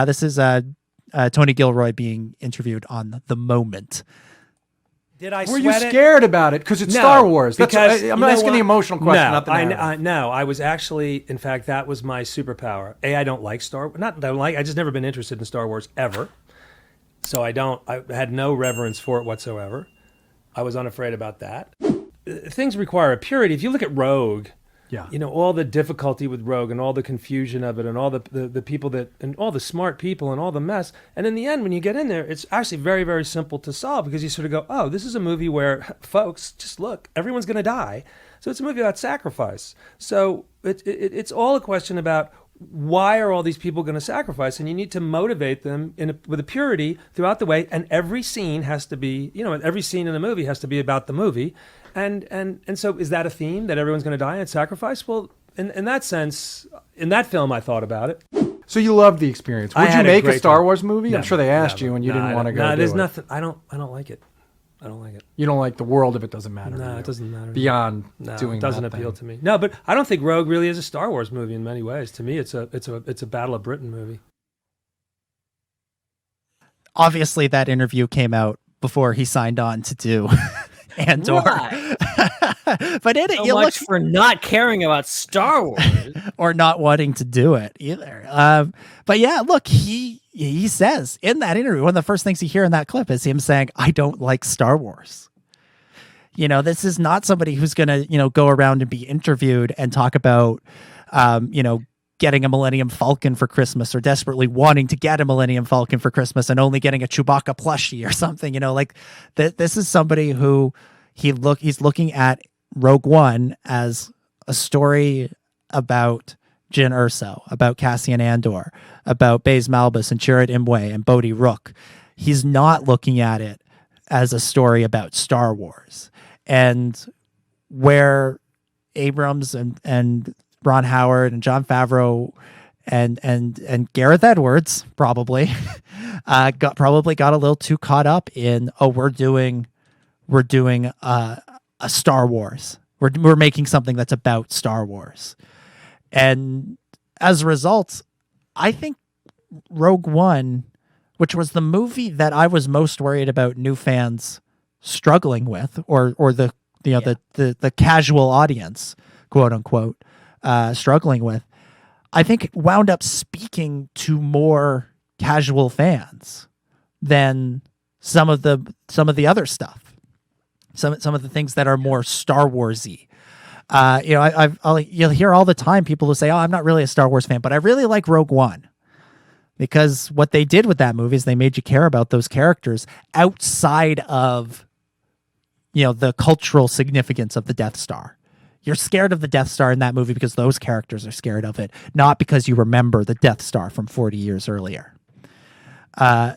This is Tony Gilroy being interviewed on The Moment. Did I Were sweat you it? scared about it? Because it's No, Star Wars. because I'm you know asking what? the emotional question, not the narrative. No, I was actually, in fact, that was my superpower. I don't like I just never been interested in Star Wars ever. So I had no reverence for it whatsoever. I was unafraid about that. Things require a purity. If you look at Rogue, Yeah. you know, all the difficulty with Rogue and all the confusion of it and all the people and all the smart people and all the mess. And in the end, when you get in there, it's actually very, very simple to solve because you sort of go, oh, this is a movie where, folks, just look, everyone's going to die. So it's a movie about sacrifice. So it's all a question about why are all these people going to sacrifice? And you need to motivate them with a purity throughout the way. And every scene has to be, every scene in the movie has to be about the movie. And so is that a theme that everyone's going to die and sacrifice? Well, in that sense, in that film, I thought about it. So you loved the experience. Would you make a Star Wars movie? I'm sure they asked you and you didn't want to go do it. No, there's nothing. I don't like it. I don't like it. You don't like the world if it doesn't matter. No, it doesn't matter. Beyond doing it doesn't that appeal thing. to me. No, but I don't think Rogue really is a Star Wars movie in many ways. To me, it's a Battle of Britain movie. Obviously, that interview came out before he signed on to do Andor. Right. But in it, So you much look for not caring about Star Wars. or not wanting to do it either. But yeah, look, he says in that interview, one of the first things you hear in that clip is him saying, "I don't like Star Wars." You know, this is not somebody who's going to, go around and be interviewed and talk about, getting a Millennium Falcon for Christmas or desperately wanting to get a Millennium Falcon for Christmas and only getting a Chewbacca plushie or something, this is somebody who he's looking at Rogue One as a story about Jyn Erso, about Cassian Andor, about Baze Malbus and Chirrut Imwe and Bodhi Rook. He's not looking at it as a story about Star Wars. And where Abrams and Ron Howard and Jon Favreau and Gareth Edwards probably got a little too caught up in, we're doing a Star Wars. We're making something that's about Star Wars. And as a result, I think Rogue One, which was the movie that I was most worried about new fans struggling with, or the casual audience, quote unquote, struggling with, I think it wound up speaking to more casual fans than some of the other stuff. Some of the things that are more Star Warsy. You'll hear all the time people who say, "Oh, I'm not really a Star Wars fan, but I really like Rogue One." Because what they did with that movie is they made you care about those characters outside of, the cultural significance of the Death Star. You're scared of the Death Star in that movie because those characters are scared of it, not because you remember the Death Star from 40 years earlier.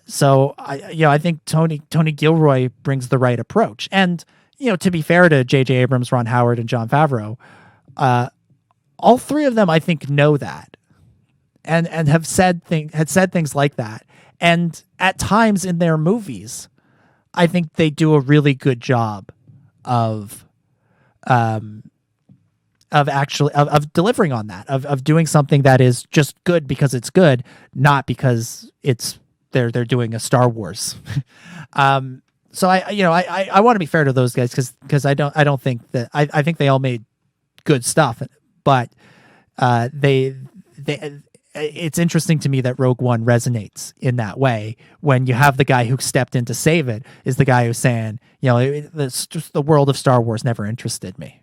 So I think Tony Gilroy brings the right approach. And, to be fair to J.J. Abrams, Ron Howard, and Jon Favreau, all three of them, I think, know that and had said things like that. And at times in their movies, I think they do a really good job of delivering on that, of doing something that is just good because it's good, not because they're doing a Star Wars. So I want to be fair to those guys because I don't think that I think they all made good stuff, but it's interesting to me that Rogue One resonates in that way when you have the guy who stepped in to save it is the guy who's saying, it's just the world of Star Wars never interested me.